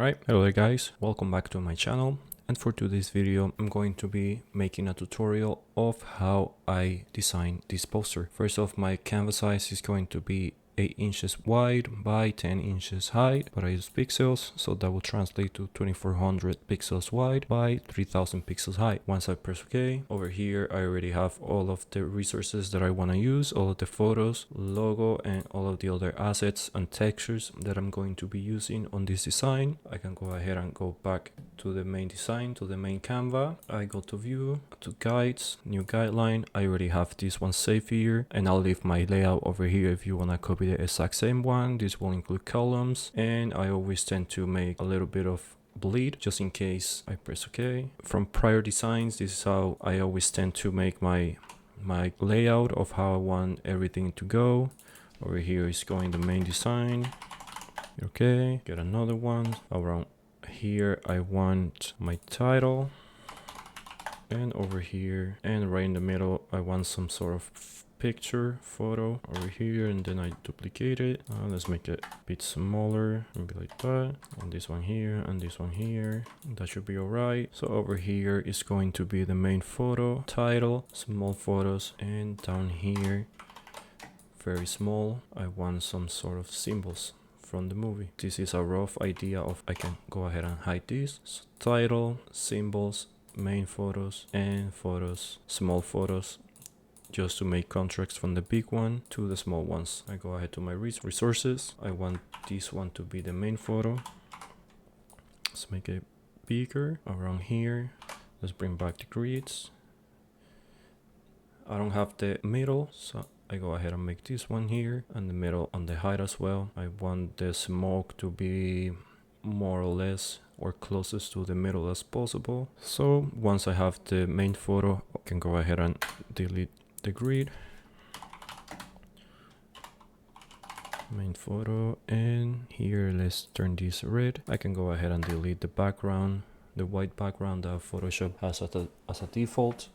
Alright, hello there guys, welcome back to my channel, and for today's video I'm going to be making a tutorial of how I design this poster. First off, my canvas size is going to be 8 inches wide by 10 inches high, but I use pixels, so that will translate to 2400 pixels wide by 3000 pixels high. Once I press OK, over here I already have all of the resources that I want to use, all of the photos, logo, and all of the other assets and textures that I'm going to be using on this design. I can go ahead and go back to the main design, to the main Canva. I go to view, to guides, new guideline. I already have this one saved here, and I'll leave my layout over here if you want to copy the exact same one. This will include columns, and I always tend to make a little bit of bleed just in case. I press OK. From prior designs, this is how I always tend to make my layout of how I want everything to go. Over here is going the main design. Okay, get another one. Around here I want my title, and over here and right in the middle I want some sort of picture photo over here, and then I duplicate it. Let's make it a bit smaller, maybe like that, and this one here and this one here. That should be all right. So over here is going to be the main photo, title, small photos, and down here very small I want some sort of symbols from the movie. This is a rough idea of, I can go ahead and hide this. So title, symbols, main photos, and photos, small photos, just to make contrast from the big one to the small ones. I go ahead to my resources. I want this one to be the main photo. Let's make it bigger around here. Let's bring back the grids. I don't have the middle, so I go ahead and make this one here, and the middle on the height as well. I want the smoke to be more or less or closest to the middle as possible. So once I have the main photo, I can go ahead and delete the grid. Main photo, and here let's turn this red. I can go ahead and delete the background, the white background that Photoshop has as a default.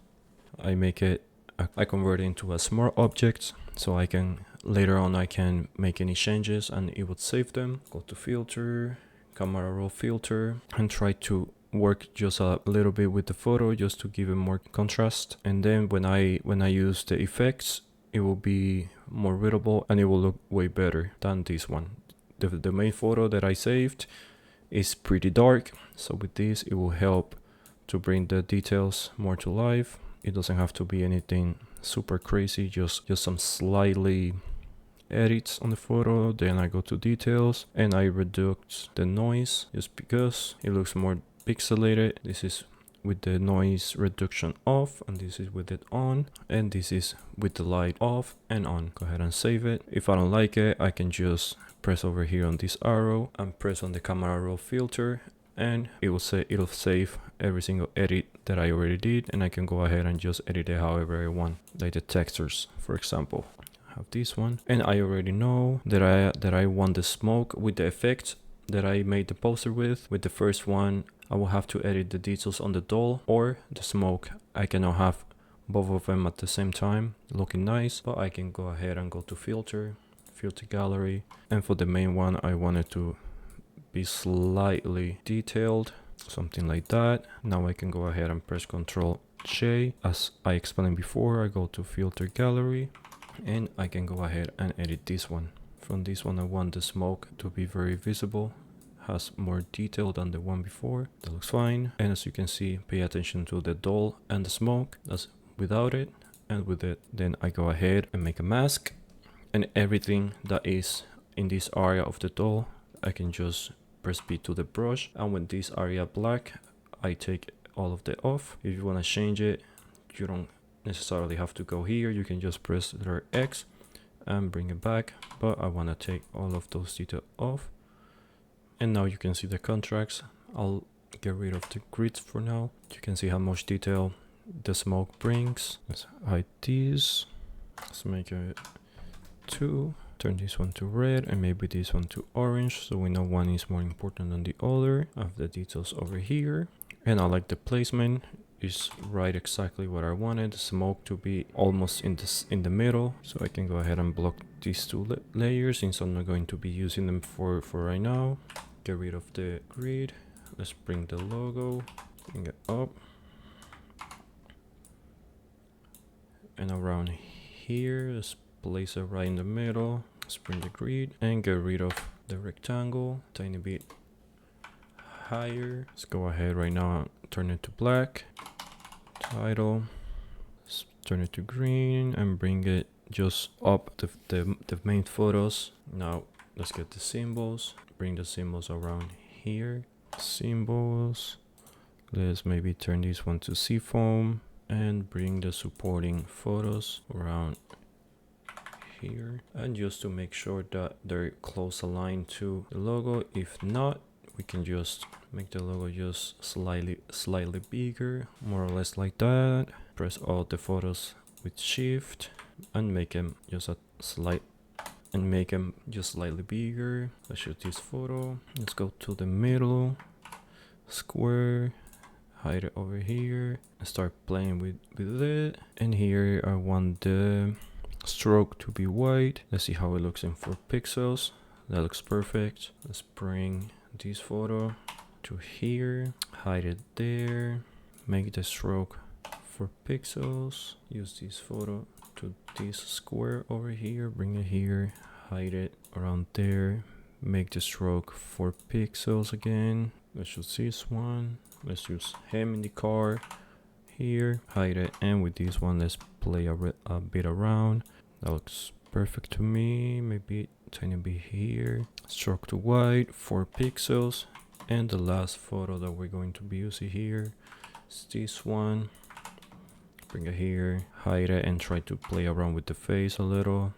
I convert it into a smart object, so I can later on I can make any changes and it would save them. Go to filter, camera raw filter, and try to work just a little bit with the photo just to give it more contrast. And then when I use the effects, it will be more readable and it will look way better than this one. The main photo that I saved is pretty dark, so with this it will help to bring the details more to life. It doesn't have to be anything super crazy, just some slightly edits on the photo. Then I go to details and I reduce the noise just because it looks more pixelated. This is with the noise reduction off, and this is with it on, and this is with the light off and on. Go ahead and save it. If I don't like it, I can just press over here on this arrow and press on the camera raw filter, and it'll save every single edit that I already did, and I can go ahead and just edit it however I want, like the textures, for example. I have this one, and I already know that I want the smoke with the effect that I made the poster with. With the first one, I will have to edit the details on the doll or the smoke. I cannot have both of them at the same time looking nice, but I can go ahead and go to filter gallery, and for the main one I wanted to be slightly detailed, something like that. Now I can go ahead and press Ctrl J. As I explained before, I go to filter gallery and I can go ahead and edit this one. From this one I want the smoke to be very visible, has more detail than the one before. That looks fine. And as you can see, pay attention to the doll and the smoke. That's without it, and with it. Then I go ahead and make a mask, and everything that is in this area of the doll, I can just press B to the brush, and when this area black, I take all of that off. If you want to change it, you don't necessarily have to go here. You can just press the letter X and bring it back, but I want to take all of those details off. And now you can see the contrast. I'll get rid of the grids for now. You can see how much detail the smoke brings. Let's hide these. Let's make it 2. Turn this one to red and maybe this one to orange, so we know one is more important than the other. I have the details over here, and I like the placement. Is right exactly what I wanted. The smoke to be almost in the middle, so I can go ahead and block these two layers since I'm not going to be using them for right now. get rid of the grid. Let's bring the logo, bring it up, and around here, let's place it right in the middle. Let's bring the grid and get rid of the rectangle, tiny bit higher. Let's go ahead right now and turn it to black. Title, let's turn it to green and bring it just up the main photos. Now let's get the symbols, bring the symbols around here. Symbols, let's maybe turn this one to seafoam and bring the supporting photos around here, and just to make sure that they're close aligned to the logo. If not, we can just make the logo just slightly bigger, more or less like that. Press all the photos with shift and make them just slightly bigger. Let's shoot this photo. Let's go to the middle square, hide it over here and start playing with it. And here I want the stroke to be white. Let's see how it looks in 4 pixels. That looks perfect. Let's bring this photo to here, hide it there, make the stroke 4 pixels, use this photo to this square over here, bring it here, hide it around there, make the stroke 4 pixels again. Let's use this one. Let's use him in the car here, hide it, and with this one let's play a bit around. That looks perfect to me. Maybe tiny bit here, stroke to white, 4 pixels. And the last photo that we're going to be using here is this one. Bring it here, hide it, and try to play around with the face a little.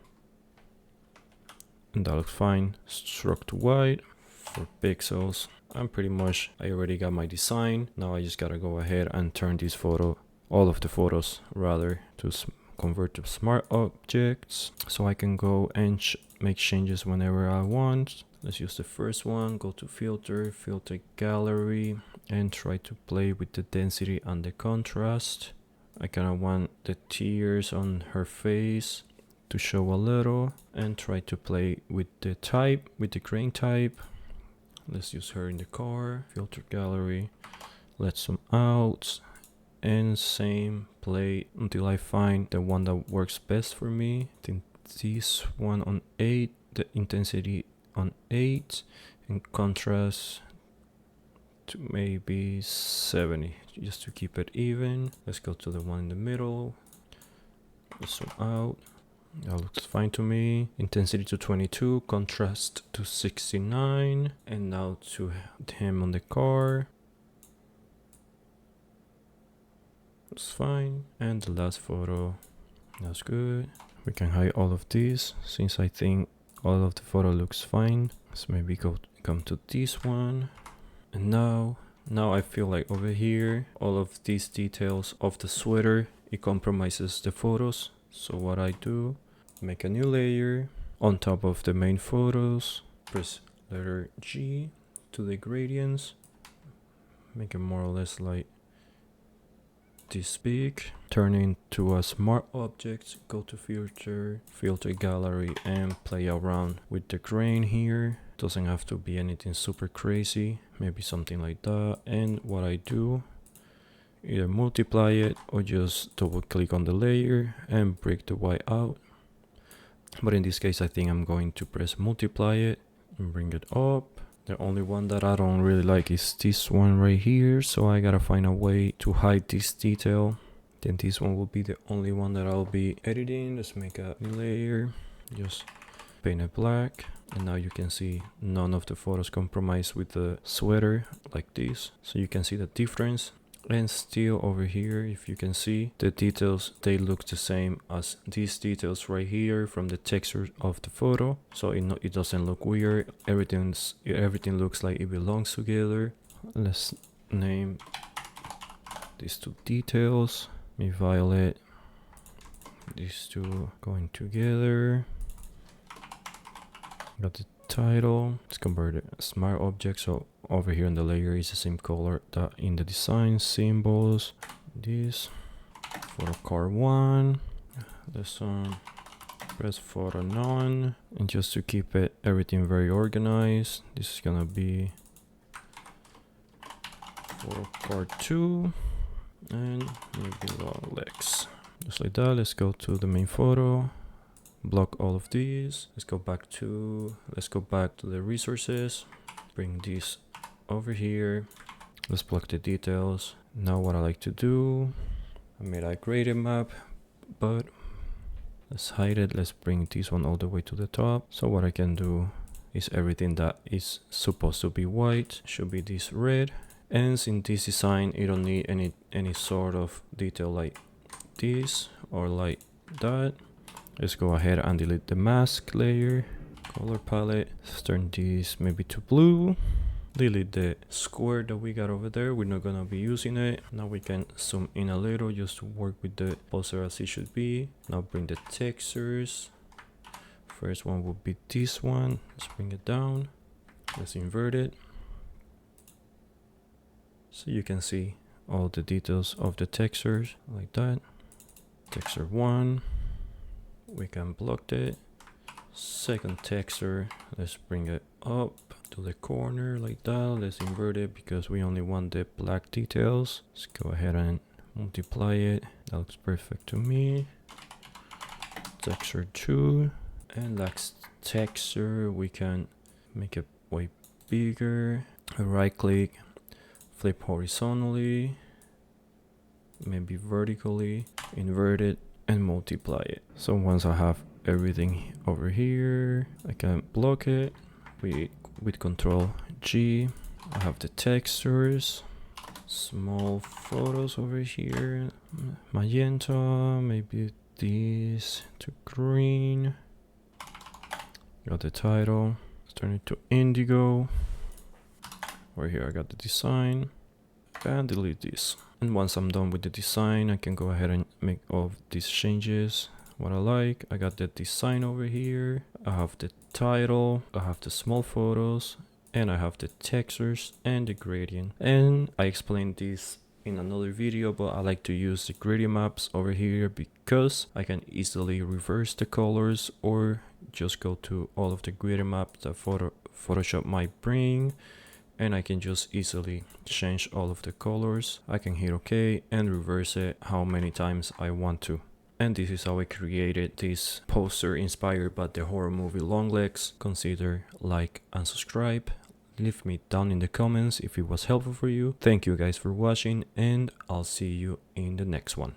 And that looks fine. Stroke to white, 4 pixels. And pretty much I already got my design. Now I just gotta go ahead and turn this photo, all of the photos rather, to convert to smart objects, so I can go and make changes whenever I want. Let's use the first one, go to filter gallery, and try to play with the density and the contrast. I kind of want the tears on her face to show a little, and try to play with the type, with the grain type. Let's use her in the car, filter gallery, let's zoom out, and same, play until I find the one that works best for me. I think this one on 8, the intensity on 8, and contrast to maybe 70, just to keep it even. Let's go to the one in the middle, let's zoom out. That looks fine to me. Intensity to 22, contrast to 69, and now to him on the car. That's fine. And the last photo, that's good. We can hide all of these since I think all of the photo looks fine. Let's maybe come to this one. And now I feel like over here, all of these details of the sweater, it compromises the photos. So what I do, make a new layer on top of the main photos, press letter G to the gradients, make it more or less like this big, turn it into a smart object, go to filter gallery, and play around with the grain here. Doesn't have to be anything super crazy, maybe something like that. And what I do, either multiply it or just double click on the layer and break the white out. But in this case I think I'm going to press multiply it and bring it up. The only one that I don't really like is this one right here, so I gotta find a way to hide this detail. Then this one will be the only one that I'll be editing. Let's make a new layer, just paint it black, and now you can see none of the photos compromise with the sweater like this, so you can see the difference. And still over here, if you can see the details, they look the same as these details right here from the texture of the photo, so it doesn't look weird. Everything looks like it belongs together. Let's name these two details, me violet, these two going together. Got the title, let's convert it smart object, so over here in the layer is the same color that in the design. Symbols, this photo car 1, this one, press photo none, and just to keep everything very organized, this is gonna be photo part 2 and maybe Longlegs. Just like that. Let's go to the main photo, block all of these. Let's go back to the resources, bring these over here. Let's block the details. Now what I like to do, I made a gradient map, but let's hide it. Let's bring this one all the way to the top. So what I can do is everything that is supposed to be white should be this red. And in this design, you don't need any sort of detail like this or like that. Let's go ahead and delete the mask layer, color palette. Let's turn this maybe to blue. Delete the square that we got over there. We're not gonna be using it. Now we can zoom in a little just to work with the poster as it should be. Now bring the textures. First one will be this one. Let's bring it down. Let's invert it, so you can see all the details of the textures like that. Texture 1, we can block it. Second texture, let's bring it up to the corner like that. Let's invert it because we only want the black details. Let's go ahead and multiply it. That looks perfect to me. Texture 2, and last texture, we can make it way bigger. Right click, flip horizontally, maybe vertically, invert it and multiply it. So once I have everything over here, I can block it with Control G. I have the textures, small photos over here, magenta, maybe this to green. Got the title, let's turn it to indigo. Over here I got the design, and delete this. And once I'm done with the design, I can go ahead and make all of these changes what I like. I got the design over here, I have the title, I have the small photos, and I have the textures and the gradient. And I explained this in another video, but I like to use the gradient maps over here because I can easily reverse the colors or just go to all of the gradient maps that Photoshop might bring, and I can just easily change all of the colors. I can hit OK and reverse it how many times I want to. And this is how I created this poster inspired by the horror movie Longlegs. Consider like and subscribe. Leave me down in the comments if it was helpful for you. Thank you guys for watching, and I'll see you in the next one.